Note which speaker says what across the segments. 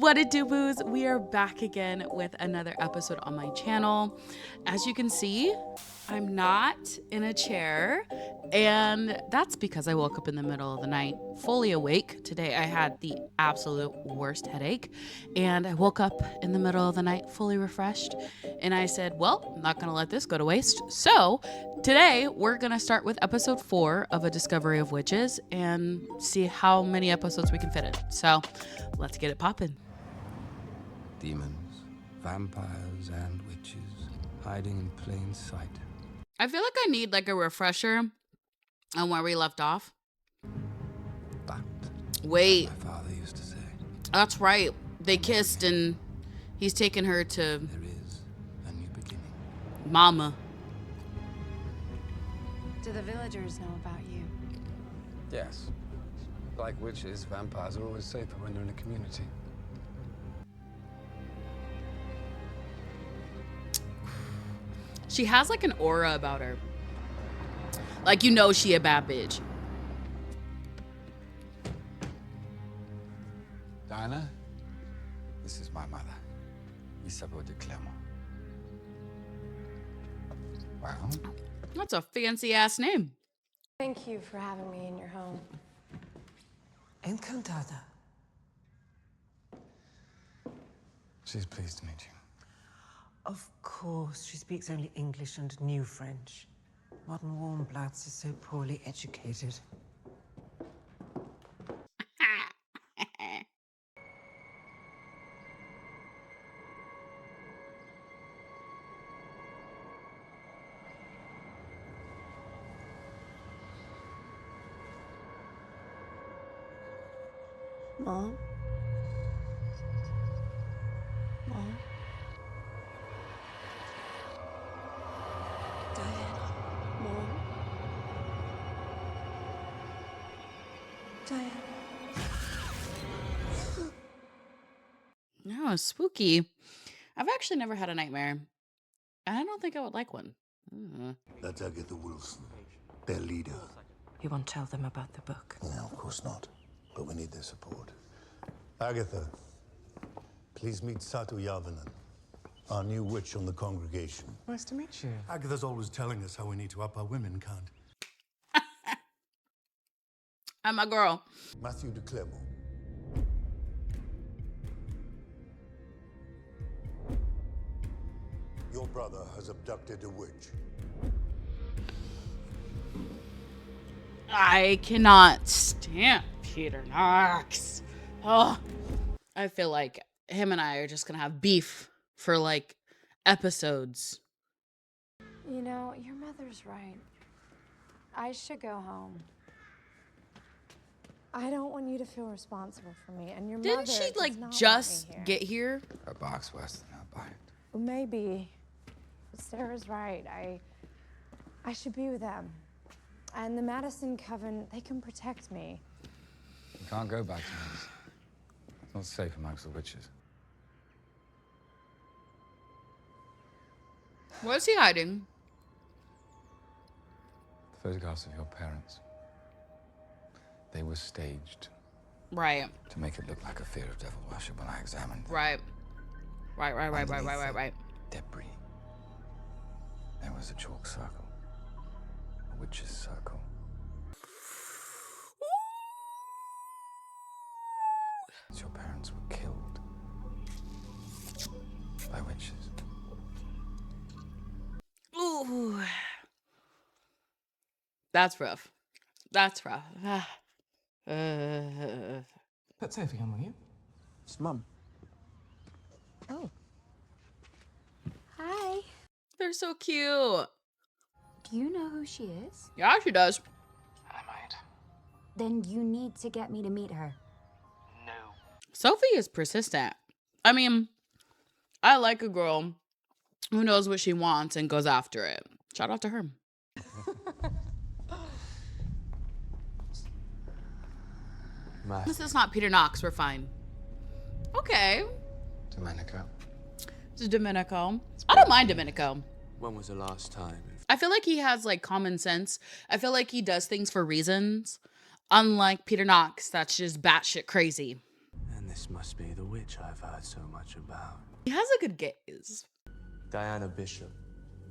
Speaker 1: What it do, boos? We are back again with another episode on my channel. As you can see, I'm not in a chair, and that's because I woke up in the middle of the night fully awake. Today I had the absolute worst headache, and I woke up in the middle of the night fully refreshed, and I said, well, I'm not gonna let this go to waste. So today we're gonna start with episode 4 of A Discovery of Witches and see how many episodes we can fit in. So let's get it poppin'.
Speaker 2: Demons, vampires, and witches hiding in plain sight.
Speaker 1: I feel like I need like a refresher on where we left off.
Speaker 2: But,
Speaker 1: Wait,
Speaker 2: as my father used to say,
Speaker 1: that's right. They kissed and he's taken her to
Speaker 2: there is a new beginning.
Speaker 1: Mama.
Speaker 3: Do the villagers know about you?
Speaker 2: Yes. Like witches, vampires are always safer when they're in a community.
Speaker 1: She has like an aura about her. Like, you know she a bad bitch.
Speaker 2: Diana, this is my mother, Isabel de Clairmont. Well,
Speaker 1: That's a fancy ass name.
Speaker 3: Thank you for having me in your home.
Speaker 4: Encantada.
Speaker 2: she's pleased to meet you.
Speaker 4: Of course, she speaks only English and New French. Modern warm bloods are so poorly educated.
Speaker 3: Mom? Mom? Diana? Mom? Diana?
Speaker 1: No, spooky. I've actually never had a nightmare. And I don't think I would like one.
Speaker 5: That's Agatha Wilson, their leader.
Speaker 4: You won't tell them about the book.
Speaker 5: No, of course not. But we need their support. Agatha, please meet Satu Yavanan, our new witch on the congregation.
Speaker 4: Nice to meet you.
Speaker 5: Agatha's always telling us how we need to up our women count.
Speaker 1: I'm a girl.
Speaker 5: Matthew de Clermont. Your brother has abducted a witch.
Speaker 1: I cannot stand Peter Knox. Oh, I feel like him and I are just gonna have beef for like episodes.
Speaker 3: You know, your mother's right. I should go home. I don't want you to feel responsible for me, and your
Speaker 1: Didn't
Speaker 3: mother
Speaker 1: she
Speaker 3: does
Speaker 1: like
Speaker 3: not want
Speaker 1: just
Speaker 3: me here.
Speaker 1: get here?
Speaker 2: A box worse than a bite.
Speaker 3: Well, maybe. But Sarah's right. I should be with them. And the Madison Coven, they can protect me.
Speaker 2: You can't go back to this. It's not safe amongst the witches.
Speaker 1: What's he hiding?
Speaker 2: The photographs of your parents. They were staged
Speaker 1: Right,
Speaker 2: to make it look like a fear of devil worship when I examined them.
Speaker 1: right. Right.
Speaker 2: Debris. There was a chalk circle. A witch's circle. Your parents were killed by witches.
Speaker 1: Ooh. That's rough. That's rough.
Speaker 4: Put Sophie on, will you?
Speaker 2: It's Mum.
Speaker 3: Oh. Hi.
Speaker 1: They're so cute.
Speaker 6: Do you know who she is?
Speaker 1: Yeah, she does.
Speaker 2: I might.
Speaker 6: Then you need to get me to meet her.
Speaker 2: No.
Speaker 1: Sophie is persistent. I mean, I like a girl who knows what she wants and goes after it. Shout out to her. This is not Peter Knox. We're fine. Okay.
Speaker 2: Domenico.
Speaker 1: This is Domenico. I don't mind Domenico.
Speaker 7: When was the last time?
Speaker 1: I feel like he has like common sense. I feel like he does things for reasons. Unlike Peter Knox, that's just batshit crazy.
Speaker 7: And This must be the witch I've heard so much about.
Speaker 1: He has a good gaze.
Speaker 7: Diana Bishop,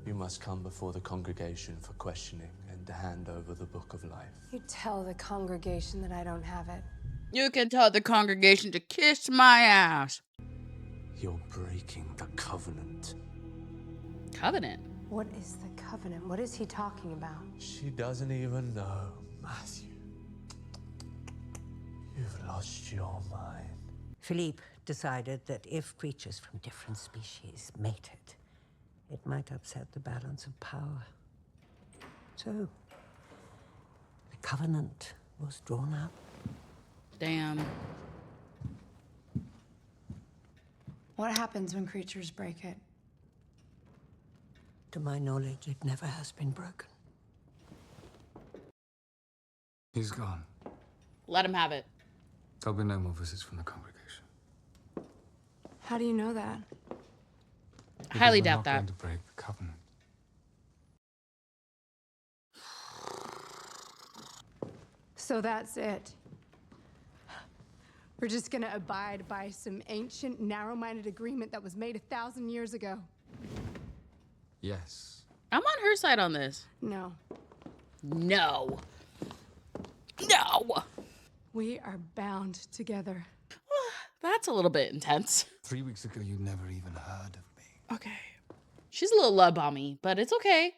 Speaker 7: you must come before the congregation for questioning and to hand over the Book of Life.
Speaker 3: You tell the congregation that I don't have it.
Speaker 1: You can tell the congregation to kiss my ass.
Speaker 7: You're breaking the covenant.
Speaker 1: Covenant?
Speaker 3: What is the covenant? What is he talking about?
Speaker 7: She doesn't even know, Matthew. You've lost your mind.
Speaker 4: Philippe decided that if creatures from different species mated, it might upset the balance of power. So, the covenant was drawn up.
Speaker 1: Damn.
Speaker 3: What happens when creatures break it?
Speaker 4: To my knowledge, it never has been broken.
Speaker 2: He's gone.
Speaker 1: Let him have it.
Speaker 2: There'll be no more visits from the congregation.
Speaker 3: How do you know that?
Speaker 1: Highly
Speaker 2: Because we're
Speaker 1: doubt
Speaker 2: not
Speaker 1: that.
Speaker 2: going to break the covenant.
Speaker 3: So that's it. We're just gonna abide by some ancient, narrow-minded agreement that was made 1,000 years ago.
Speaker 2: Yes.
Speaker 1: I'm on her side on this.
Speaker 3: No.
Speaker 1: No. No.
Speaker 3: We are bound together.
Speaker 1: That's a little bit intense.
Speaker 2: 3 weeks ago, you never even heard of me.
Speaker 1: Okay. She's a little love bomby, but it's okay.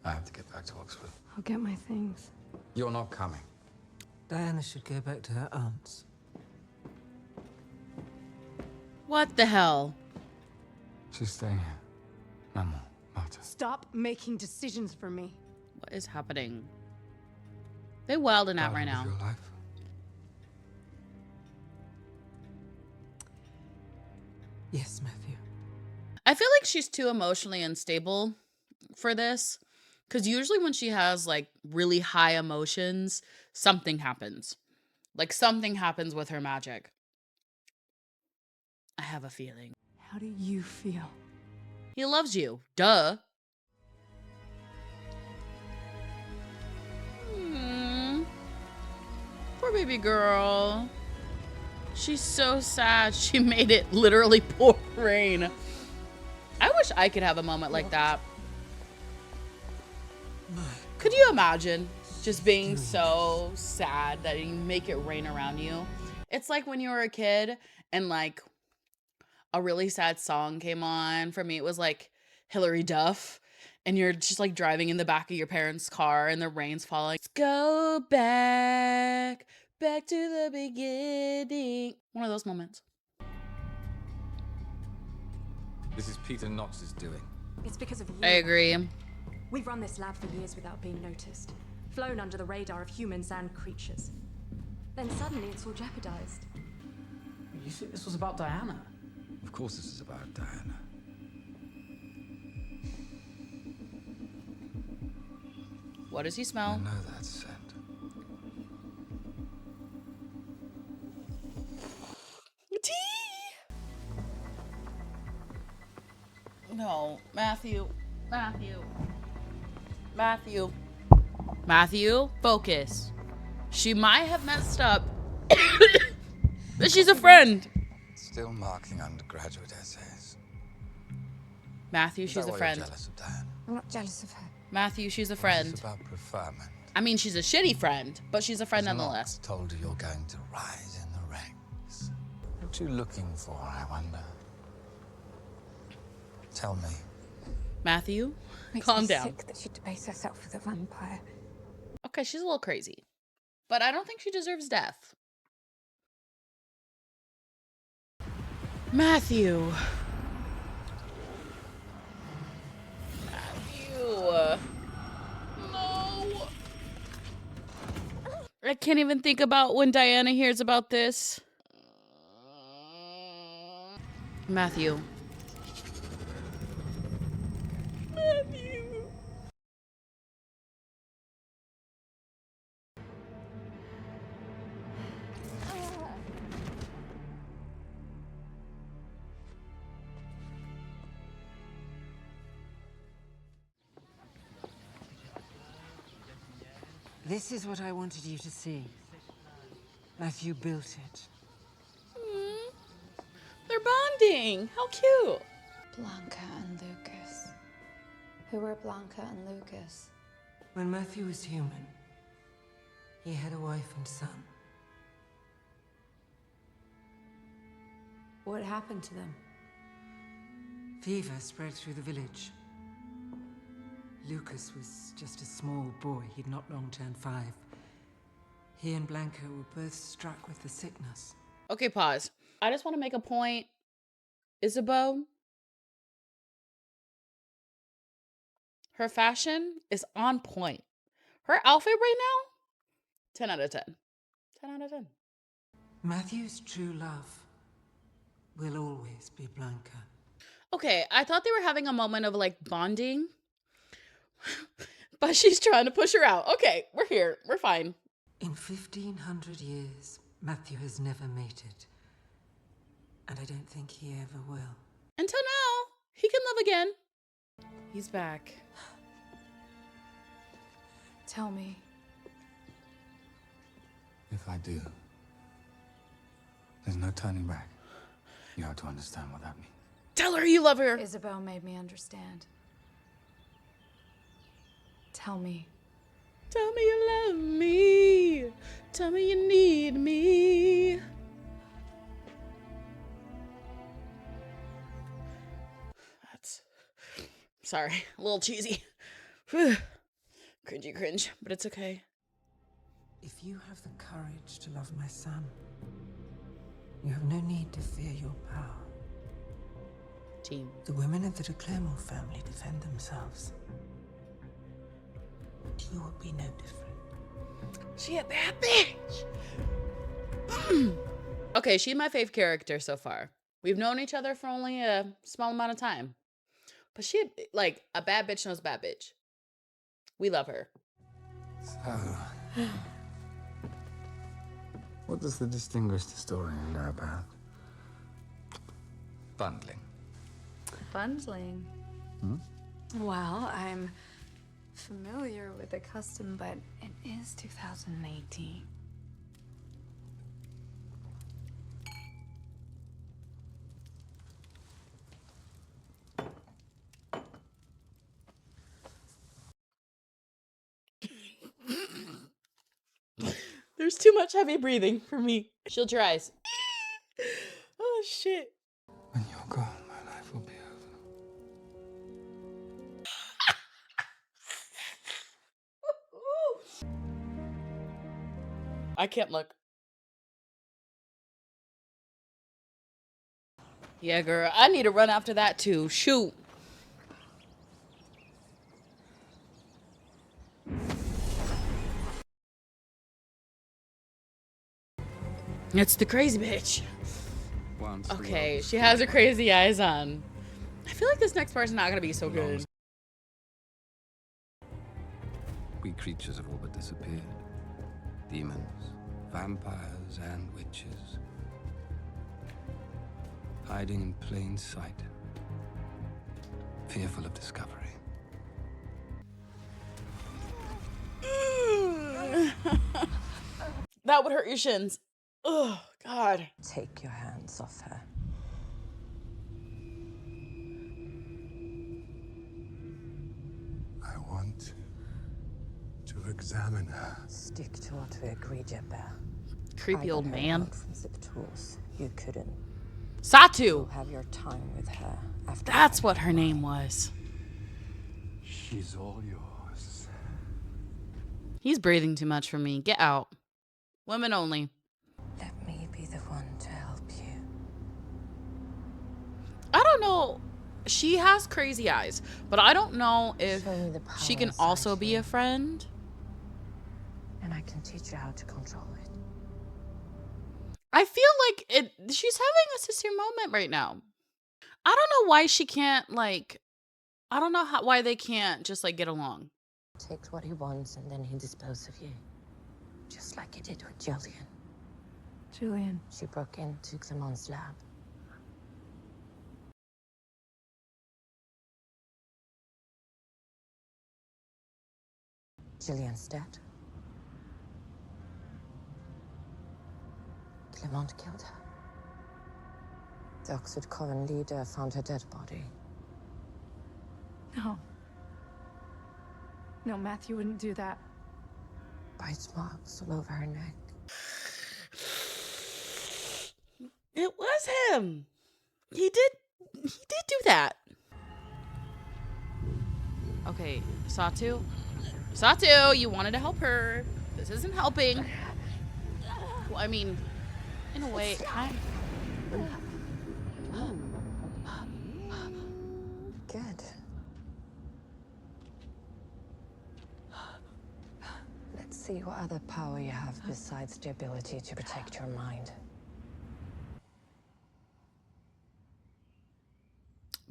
Speaker 2: I have to get back to Oxford.
Speaker 3: I'll get my things.
Speaker 2: You're not coming.
Speaker 4: Diana should go back to her aunt's.
Speaker 1: What the hell?
Speaker 2: She's staying here. Maman, Marta.
Speaker 3: Stop making decisions for me.
Speaker 1: What is happening? They wilding out right now.
Speaker 2: Your life.
Speaker 4: Yes, Matthew.
Speaker 1: I feel like she's too emotionally unstable for this. Because usually when she has like really high emotions, something happens. Like something happens with her magic. I have a feeling.
Speaker 3: How do you feel?
Speaker 1: He loves you. Duh. Poor baby girl. She's so sad. She made it literally pour rain. I wish I could have a moment like that. Could you imagine just being so sad that you make it rain around you? It's like when you were a kid and like a really sad song came on. For me, it was like Hilary Duff. And you're just like driving in the back of your parents' car and the rain's falling. Let's go back to the beginning. One of those moments.
Speaker 2: This is Peter Knox's doing.
Speaker 8: It's because of you.
Speaker 1: I agree.
Speaker 8: We've run this lab for years without being noticed. Flown under the radar of humans and creatures. Then suddenly it's all jeopardized.
Speaker 9: You think this was about Diana?
Speaker 2: Of course this is about Diana.
Speaker 1: What does he
Speaker 2: I
Speaker 1: smell?
Speaker 2: know that scent.
Speaker 1: Tea! No, Matthew. Matthew, focus. She might have messed up, but she's a friend.
Speaker 2: Still marking undergraduate essays.
Speaker 1: Matthew,
Speaker 2: Is
Speaker 1: she's
Speaker 2: that
Speaker 1: a
Speaker 2: why
Speaker 1: friend.
Speaker 2: You're jealous of Diana?
Speaker 3: I'm not jealous of her.
Speaker 1: Matthew, she's a
Speaker 2: It's
Speaker 1: friend.
Speaker 2: about preferment.
Speaker 1: I mean, she's a shitty friend, but she's a friend
Speaker 2: Has
Speaker 1: nonetheless.
Speaker 2: Knox told you you're going to rise in the ranks. What you looking for, I wonder? Tell me.
Speaker 1: Matthew,
Speaker 3: Makes
Speaker 1: calm
Speaker 3: me
Speaker 1: down.
Speaker 3: sick that she debates herself with a vampire.
Speaker 1: Okay, she's a little crazy, but I don't think she deserves death. Matthew. No. I can't even think about when Diana hears about this. Matthew.
Speaker 4: This is what I wanted you to see. Matthew built it.
Speaker 1: They're bonding. How cute.
Speaker 3: Blanca and Lucas. Who were Blanca and Lucas?
Speaker 4: When Matthew was human, he had a wife and son.
Speaker 3: What happened to them?
Speaker 4: Fever spread through the village. Lucas was just a small boy. He'd not long turned 5. He and Blanca were both struck with the sickness.
Speaker 1: Okay, pause. I just want to make a point. Isabeau, her fashion is on point. Her outfit right now, 10 out of 10. 10 out of 10.
Speaker 4: Matthew's true love will always be Blanca.
Speaker 1: Okay, I thought they were having a moment of like bonding, but she's trying to push her out. Okay, we're here. We're fine.
Speaker 4: In 1500 years, Matthew has never mated. And I don't think he ever will.
Speaker 1: Until now, he can love again. He's back.
Speaker 3: Tell me.
Speaker 2: If I do, there's no turning back. You have to understand what that means.
Speaker 1: Tell her you love her.
Speaker 3: Isabel made me understand. Tell me.
Speaker 1: Tell me you love me. Tell me you need me. That's... Sorry, a little cheesy. Cringy cringe, but it's okay.
Speaker 4: If you have the courage to love my son, you have no need to fear your power.
Speaker 1: Team.
Speaker 4: The women of the Clairmont family defend themselves. You will be no different.
Speaker 1: She a bad bitch. Okay, she's my fave character so far. We've known each other for only a small amount of time. But she, like, a bad bitch knows a bad bitch. We love her.
Speaker 2: So, what does the distinguished historian know about bundling?
Speaker 3: Bundling. Well, I'm familiar with the custom, but it is 2018.
Speaker 1: There's too much heavy breathing for me. Shield your eyes. Oh, shit.
Speaker 2: When you're gone, my life will be over.
Speaker 1: I can't look. Yeah, girl. I need to run after that, too. Shoot. It's the crazy bitch.
Speaker 2: Once the
Speaker 1: Okay,
Speaker 2: world was
Speaker 1: she has her
Speaker 2: free,
Speaker 1: crazy eyes on. I feel like this next part's not gonna be so good.
Speaker 2: we creatures have all but disappeared. Demons, vampires, and witches. Hiding in plain sight. Fearful of discovery.
Speaker 1: That would hurt your shins. Oh, God.
Speaker 4: Take your hands off her.
Speaker 5: I want to examine her.
Speaker 4: Stick to what we agreed, Jebba.
Speaker 1: Creepy old man.
Speaker 4: From Ziptools. You couldn't.
Speaker 1: Satu.
Speaker 4: Have your time with her after.
Speaker 1: That's what her name was.
Speaker 2: She's all yours.
Speaker 1: He's breathing too much for me. Get out. Women only.
Speaker 4: Let me be the one to help you.
Speaker 1: I don't know. She has crazy eyes, but I don't know if
Speaker 4: Show me the power
Speaker 1: she can
Speaker 4: inside
Speaker 1: also be
Speaker 4: you,
Speaker 1: a friend.
Speaker 4: and I can teach you how to control it.
Speaker 1: I feel like she's having a sister moment right now. I don't know why she can't, like, I don't know why they can't just, like, get along.
Speaker 4: Takes what he wants and then he disposes of you. Just like he did with Jillian.
Speaker 3: Julian.
Speaker 4: She broke into Clairmont's lab. Jillian's dead. Clairmont killed her.
Speaker 3: The Oxford Coven leader found her dead body.
Speaker 10: No. No, Matthew wouldn't do that.
Speaker 3: Bite marks all over her neck.
Speaker 1: It was him. He did do that. Okay, Satu, you wanted to help her. This isn't helping. Well, I mean, in a way, it kind of.
Speaker 3: Good. Let's see what other power you have besides the ability to protect your mind.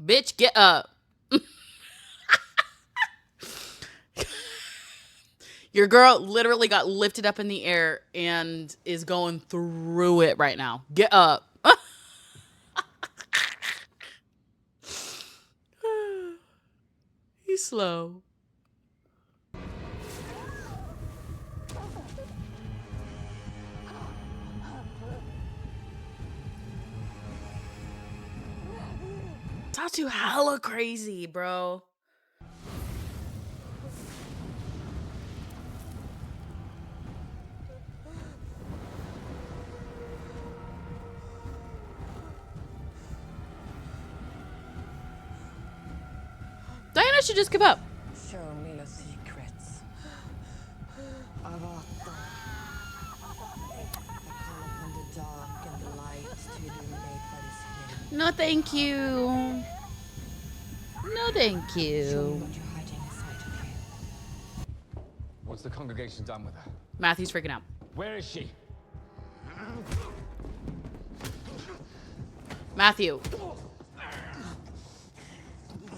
Speaker 1: Bitch, get up. Your girl literally got lifted up in the air and is going through it right now. Get up. He's slow. Tatu hella crazy, bro. Diana should just give up.
Speaker 3: Show me your secrets. Avata. I call upon the dark and the light to illuminate what is hidden.
Speaker 1: No, thank you. No, thank
Speaker 3: Show me
Speaker 1: you.
Speaker 3: what you're hiding inside of you.
Speaker 2: What's the congregation done with her?
Speaker 1: Matthew's freaking out.
Speaker 2: Where is she?
Speaker 1: Matthew.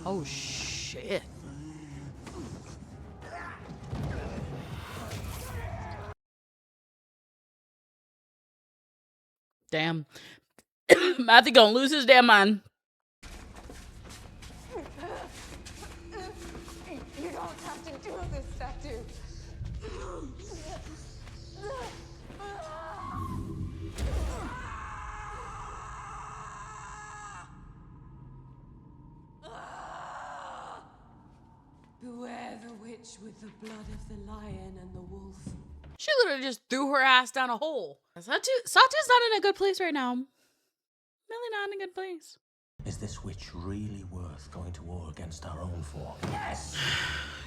Speaker 1: Oh, shit. Damn. Matthew gonna lose his damn mind.
Speaker 3: You don't have to do this, Statue. Beware the witch with the blood of the lion and the wolf.
Speaker 1: She literally just threw her ass down a hole. Satu's not in a good place right now. Really not in a good place.
Speaker 11: Is this witch really worth going to war against our own for? Yes!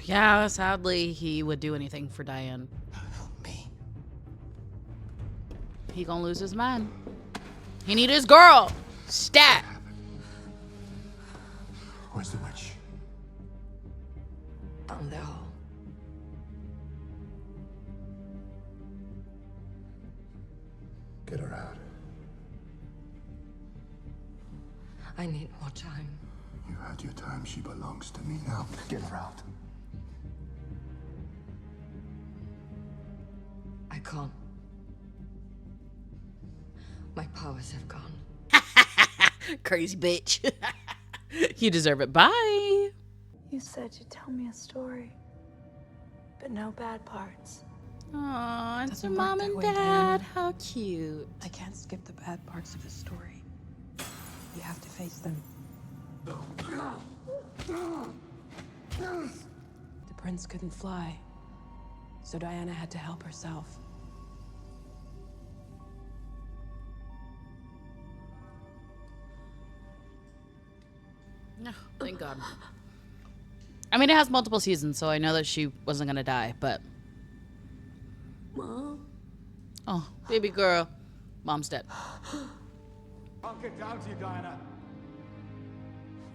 Speaker 1: Yeah, sadly, he would do anything for Diane.
Speaker 11: Help me.
Speaker 1: He gonna lose his mind. He need his girl. Stat.
Speaker 11: Where's the witch?
Speaker 3: Down the hall.
Speaker 11: Get her out.
Speaker 3: I need more time.
Speaker 11: You had your time. She belongs to me now. Get her out.
Speaker 3: I can't. My powers have gone.
Speaker 1: Crazy bitch. You deserve it. Bye.
Speaker 10: You said you'd tell me a story, but no bad parts.
Speaker 1: Aw, it's your
Speaker 10: Doesn't work
Speaker 1: mom
Speaker 10: that
Speaker 1: and
Speaker 10: way,
Speaker 1: dad.
Speaker 10: Diana.
Speaker 1: How cute.
Speaker 10: I can't skip the bad parts of the story. You have to face them. The prince couldn't fly, so Diana had to help herself.
Speaker 1: Oh, thank God. I mean, it has multiple seasons, so I know that she wasn't gonna die, but.
Speaker 3: Mom?
Speaker 1: Oh, baby girl. Mom's dead.
Speaker 12: I'll get down to you, Diana.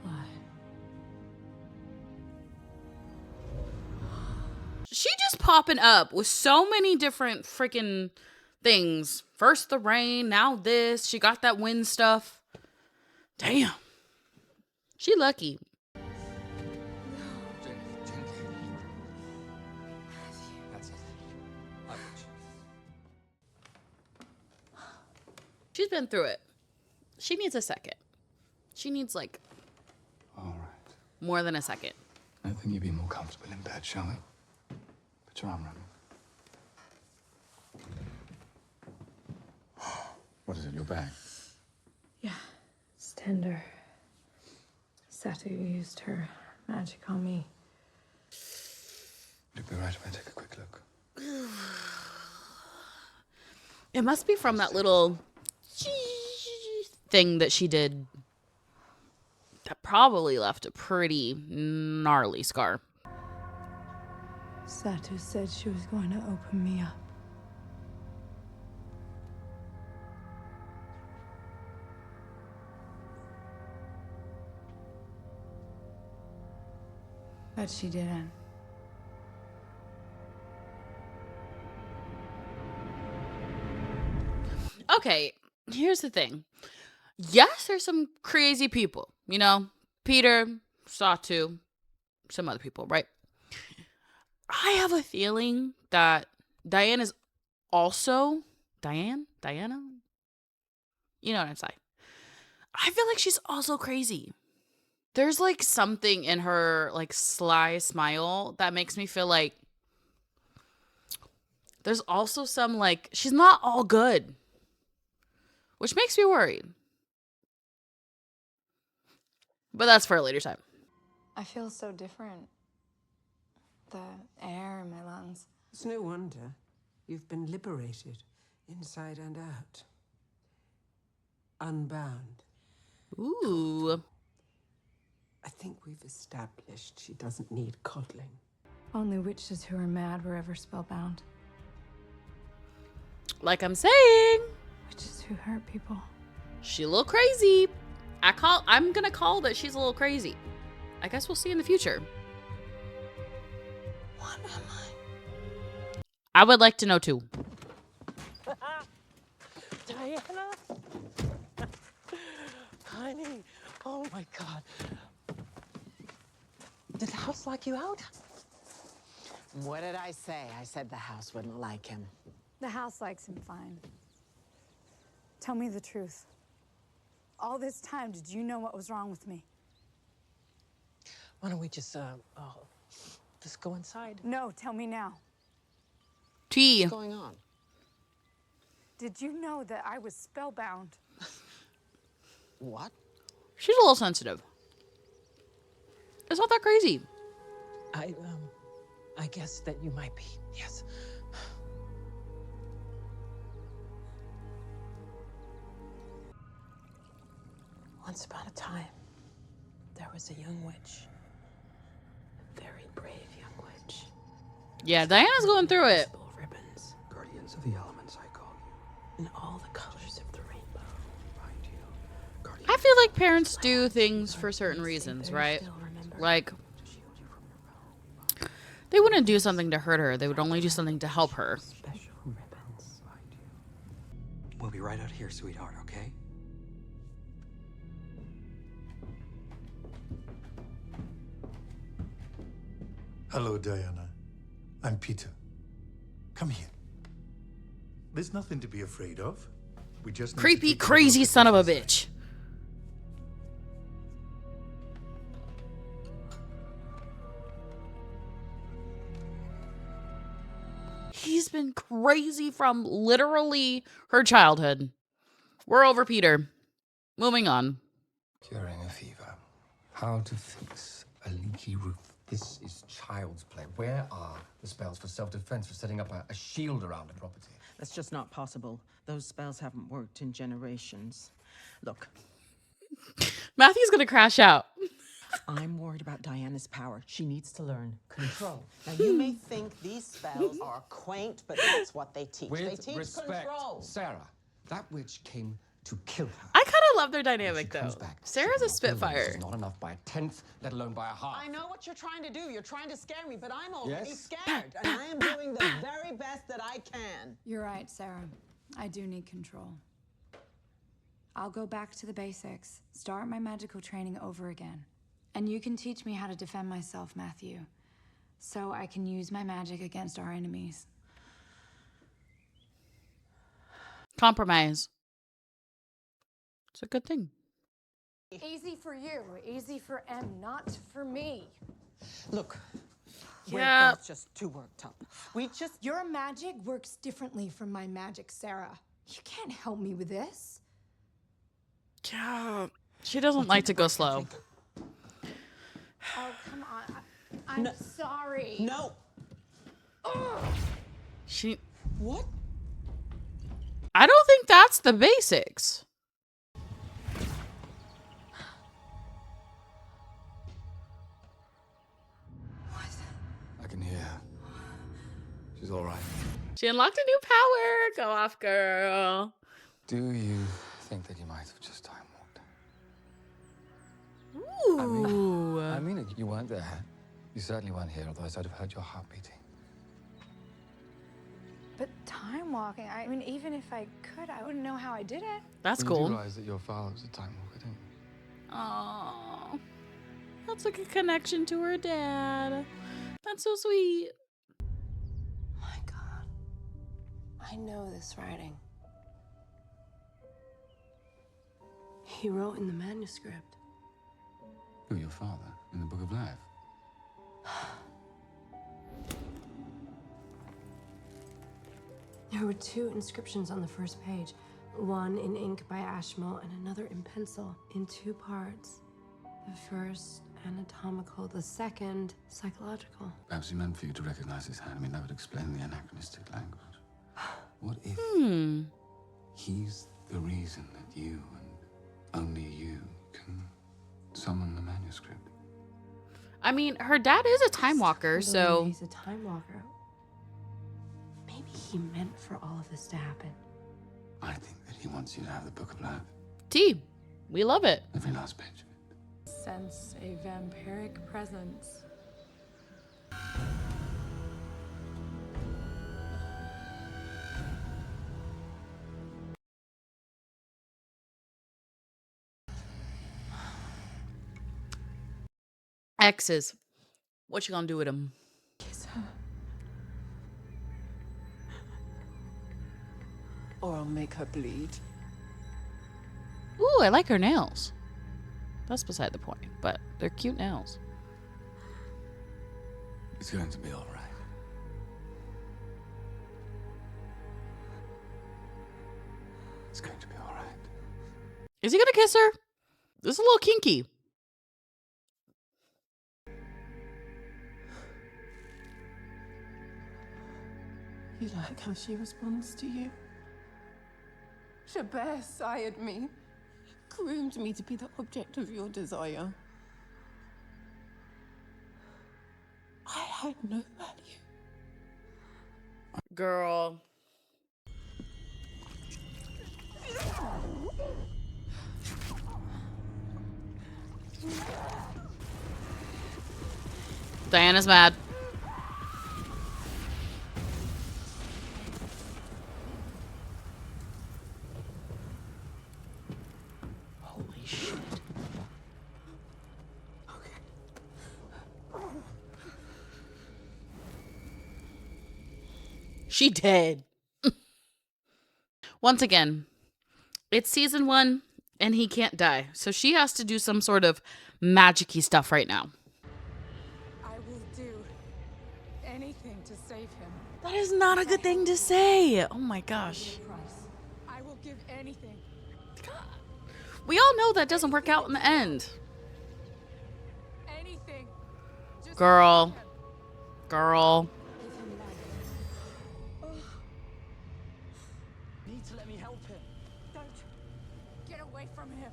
Speaker 10: Why?
Speaker 1: She just popping up with so many different freaking things. First the rain, now this. She got that wind stuff. Damn. She lucky.
Speaker 2: That's it. I got you.
Speaker 1: She's been through it. She needs a second. She needs, like,
Speaker 2: All right.
Speaker 1: more than a second.
Speaker 2: I think you'd be more comfortable in bed, shall we? Put your arm around me. What is it, your bag?
Speaker 10: Yeah, it's
Speaker 3: tender. Satu used her magic on me.
Speaker 2: You'll be right if I take a quick look.
Speaker 1: It must be from that little thing that she did that probably left a pretty gnarly scar.
Speaker 10: Satu said she was going to open me up. But she didn't.
Speaker 1: Okay, here's the thing. Yes, there's some crazy people, you know, Peter, Satu, some other people, right? I have a feeling that Diane is also Diana? You know what I'm saying? I feel like she's also crazy. There's like something in her like sly smile that makes me feel like there's also some like she's not all good, which makes me worried. But that's for a later time.
Speaker 10: I feel so different. The air in my lungs.
Speaker 4: It's no wonder. You've been liberated, inside and out. Unbound.
Speaker 1: Ooh.
Speaker 4: I think we've established she doesn't need coddling.
Speaker 10: Only witches who are mad were ever spellbound.
Speaker 1: Like I'm saying,
Speaker 10: Witches who hurt people.
Speaker 1: she's a little crazy. I'm gonna call that she's a little crazy. I guess we'll see in the future.
Speaker 10: What am
Speaker 1: I would like to know too.
Speaker 4: Diana? Honey, oh my God. Did the house like you out?
Speaker 13: What did I say? I said the house wouldn't like him.
Speaker 10: The house likes him fine. Tell me the truth. All this time, did you know what was wrong with me?
Speaker 4: Why don't we just go inside?
Speaker 10: No, tell me now.
Speaker 1: T.
Speaker 13: What's going on?
Speaker 10: Did you know that I was spellbound?
Speaker 13: What?
Speaker 1: She's a little sensitive. It's not that crazy.
Speaker 4: I guess that you might be, yes. Once upon a time, there was a young witch. A very brave young witch.
Speaker 1: Yeah, Diana's going through it.
Speaker 4: Ribbons.
Speaker 2: Guardians of the elements, I call you.
Speaker 4: In all the colors of the rainbow.
Speaker 1: I feel like parents do things for certain reasons, right? Like, they wouldn't do something to hurt her. They would only do something to help her.
Speaker 4: Special ribbons.
Speaker 11: We'll be right out here, sweetheart, okay?
Speaker 5: Hello, Diana. I'm Peter. Come here. There's nothing to be afraid of. We just need to
Speaker 1: Creepy,
Speaker 5: take a
Speaker 1: crazy
Speaker 5: look at
Speaker 1: son of a
Speaker 5: what's inside.
Speaker 1: bitch. He's been crazy from literally her childhood. We're over Peter. Moving on.
Speaker 2: Curing a fever. How to fix a leaky roof. This is child's play. Where are the spells for self-defense, for setting up a shield around a property?
Speaker 14: That's just not possible. Those spells haven't worked in generations. Look,
Speaker 1: Matthew's gonna crash out.
Speaker 14: I'm worried about Diana's power. She needs to learn control.
Speaker 13: Now, you may think these spells are quaint, but that's what they teach. They
Speaker 2: With
Speaker 13: teach
Speaker 2: respect,
Speaker 13: control.
Speaker 2: Sarah, that witch came to kill her.
Speaker 1: I kind of love their dynamic, though. Sarah's a spitfire.
Speaker 2: This is not enough by a tenth, let alone by a half.
Speaker 13: I know what you're trying to do. You're trying to scare me, but I'm already
Speaker 2: Yes?
Speaker 13: scared, and I am doing the very best that I can.
Speaker 3: You're right, Sarah. I do need control. I'll go back to the basics, start my magical training over again. And you can teach me how to defend myself, Matthew, so I can use my magic against our enemies.
Speaker 1: Compromise. It's a good thing.
Speaker 3: Easy for you, easy for M, not for me.
Speaker 14: Look,
Speaker 1: Yeah.
Speaker 14: we're both just too worked up.
Speaker 3: Your magic works differently from my magic, Sarah. You can't help me with this.
Speaker 1: Yeah. She doesn't like to go slow.
Speaker 10: Oh, come on. I'm sorry.
Speaker 13: No.
Speaker 1: She.
Speaker 13: What?
Speaker 1: I don't think that's the basics.
Speaker 2: I can hear her. She's all right.
Speaker 1: She unlocked a new power. Go off, girl.
Speaker 2: Do you think that you might have just time walked?
Speaker 1: Ooh.
Speaker 2: I mean it. You weren't there. You certainly weren't here, otherwise I'd have heard your heart beating.
Speaker 10: But time walking, I mean, even if I could, I wouldn't know how I did it.
Speaker 1: That's
Speaker 2: You
Speaker 1: cool.
Speaker 2: do realize that your father was a time walker, don't you?
Speaker 1: Oh, that's like a connection to her dad. That's so sweet.
Speaker 15: My God. I know this writing. He wrote in the manuscript.
Speaker 2: Who, your father? In the Book of Life?
Speaker 15: There were 2 inscriptions on the first page. One in ink by Ashmole and another in pencil in 2 parts. The first anatomical, the second psychological.
Speaker 2: Perhaps he meant for you to recognize his hand. I mean, that would explain the anachronistic language. What if he's the reason that you and only you can summon the manuscript?
Speaker 1: I mean, her dad is a time walker, so
Speaker 15: He's a time walker. Maybe he meant for all of this to happen.
Speaker 2: I think that he wants you to have the Book of Life.
Speaker 1: T, we love it.
Speaker 2: Every last page of it.
Speaker 8: Sense a vampiric presence.
Speaker 1: Exes. What you gonna do with them?
Speaker 15: Kiss her. Or I'll make her bleed.
Speaker 1: Ooh, I like her nails. That's beside the point, but they're cute nails.
Speaker 2: It's going to be all right. It's going to be all right.
Speaker 1: Is he gonna kiss her? This is a little kinky.
Speaker 15: You like how she responds to you? Chabert sired me, groomed me to be the object of your desire. I had no value.
Speaker 1: Girl. Diana's mad. Holy shit. She dead. Once again, it's season 1 and he can't die. So she has to do some sort of magic-y stuff right now.
Speaker 10: I will do anything to save him.
Speaker 1: That is not a good thing to say. Oh my gosh.
Speaker 10: I will give anything.
Speaker 1: We all know that doesn't work out in the end.
Speaker 10: Anything.
Speaker 1: Girl. Girl.
Speaker 9: You need to let me help him.
Speaker 10: Don't get away from him.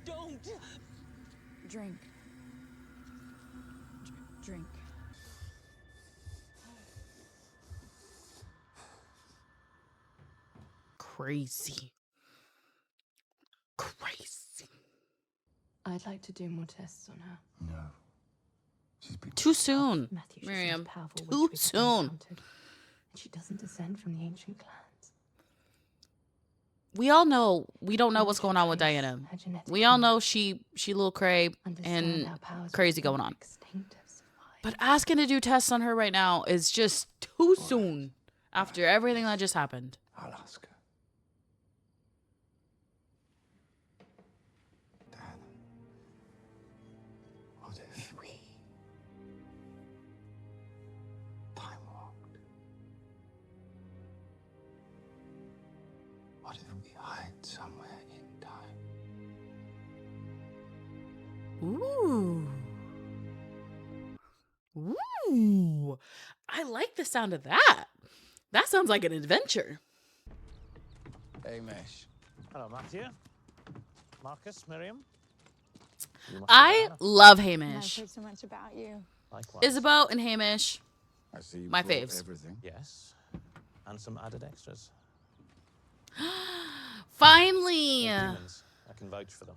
Speaker 15: Don't!
Speaker 10: Drink. Drink.
Speaker 1: Crazy. Crazy.
Speaker 15: I'd like to do more tests on her.
Speaker 2: No.
Speaker 1: Too soon.
Speaker 15: Matthew, she's
Speaker 1: Miriam.
Speaker 15: most powerful
Speaker 1: Too
Speaker 15: witch we've
Speaker 1: soon.
Speaker 15: encountered, and she doesn't descend from the ancient clans.
Speaker 1: We all know we don't know what's going on with Diana. We all know she little cray and crazy going on. But asking to do tests on her right now is just too soon after everything that just happened.
Speaker 2: I'll ask her. Dad, what if we What if we hide somewhere in time?
Speaker 1: Ooh. Ooh. I like the sound of that. That sounds like an adventure.
Speaker 16: Hamish.
Speaker 17: Hello, Matthew. Marcus, Miriam.
Speaker 1: I love
Speaker 10: I've
Speaker 1: Hamish.
Speaker 10: heard so much about you.
Speaker 17: Likewise.
Speaker 1: Isabel and Hamish.
Speaker 16: I see you
Speaker 1: My
Speaker 16: brought
Speaker 1: faves.
Speaker 16: everything.
Speaker 17: Yes. And some added extras.
Speaker 1: Finally.
Speaker 17: They're demons. I can vouch for them.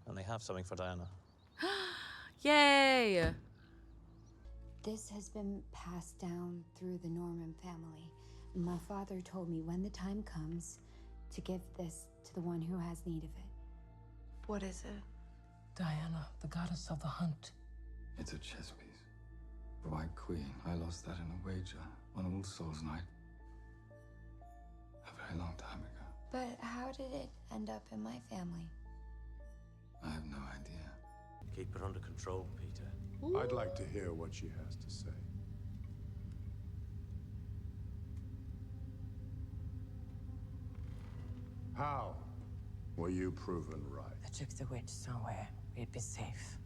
Speaker 17: And they have something for Diana.
Speaker 1: Yay.
Speaker 6: This has been passed down through the Norman family. My father told me when the time comes to give this to the one who has need of it.
Speaker 15: What is it?
Speaker 11: Diana, the goddess of the hunt.
Speaker 2: It's a chess piece. The White Queen. I lost that in a wager on All Souls Night. A very long time ago.
Speaker 6: But how did it end up in my family?
Speaker 2: I have no idea.
Speaker 11: Keep her under control, Peter.
Speaker 12: I'd like to hear what she has to say. How were you proven right?
Speaker 4: I took the witch somewhere we'd be safe.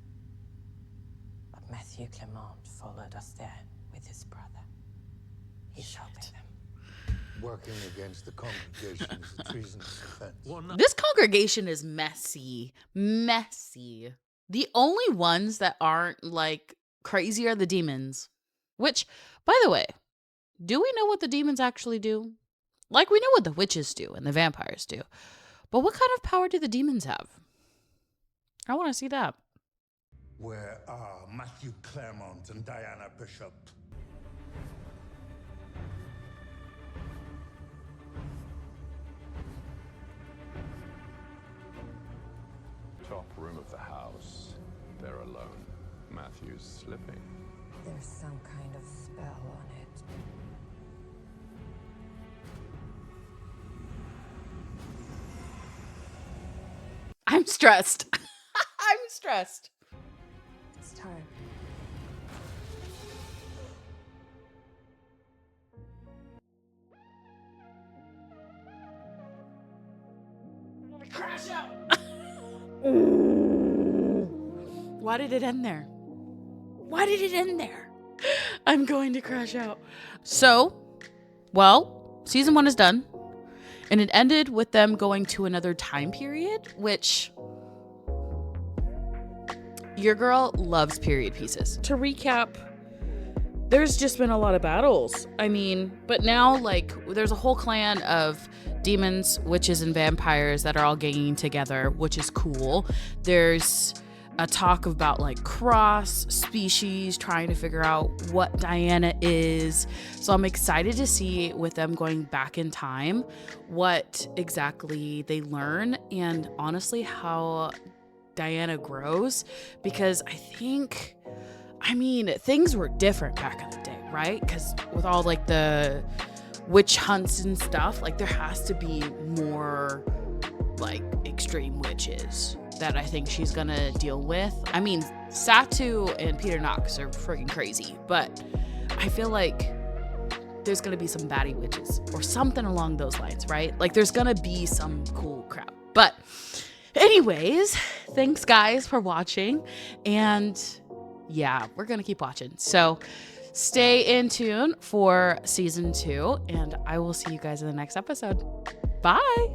Speaker 4: But Matthew Clairmont followed us there with his brother. He's helping them.
Speaker 5: Working against the congregation is a treasonous offense.
Speaker 1: This congregation is messy. Messy. The only ones that aren't like crazy are the demons. Which, by the way, do we know what the demons actually do? Like, we know what the witches do and the vampires do. But what kind of power do the demons have? I want to see that.
Speaker 5: Where are Matthew Clairmont and Diana Bishop?
Speaker 18: Top room of the house. They're alone. Matthew's slipping.
Speaker 4: There's some kind of spell on it.
Speaker 1: I'm stressed. I'm stressed.
Speaker 15: It's time.
Speaker 1: Crash out. Why did it end there? Why did it end there? I'm going to crash out. So, well, season 1 is done. And it ended with them going to another time period, which your girl loves period pieces. To recap, there's just been a lot of battles. I mean, but now, like, there's a whole clan of demons, witches, and vampires that are all ganging together, which is cool. There's a talk about like cross species, trying to figure out what Diana is. So I'm excited to see with them going back in time what exactly they learn, and honestly how Diana grows, because I mean things were different back in the day, right? Because with all like the witch hunts and stuff, like there has to be more like extreme witches that I think she's gonna deal with. I mean, Satu and Peter Knox are freaking crazy, but I feel like there's gonna be some baddie witches or something along those lines, right? Like there's gonna be some cool crap. But anyways, thanks guys for watching, and yeah, we're gonna keep watching. So stay in tune for season 2, and I will see you guys in the next episode. Bye.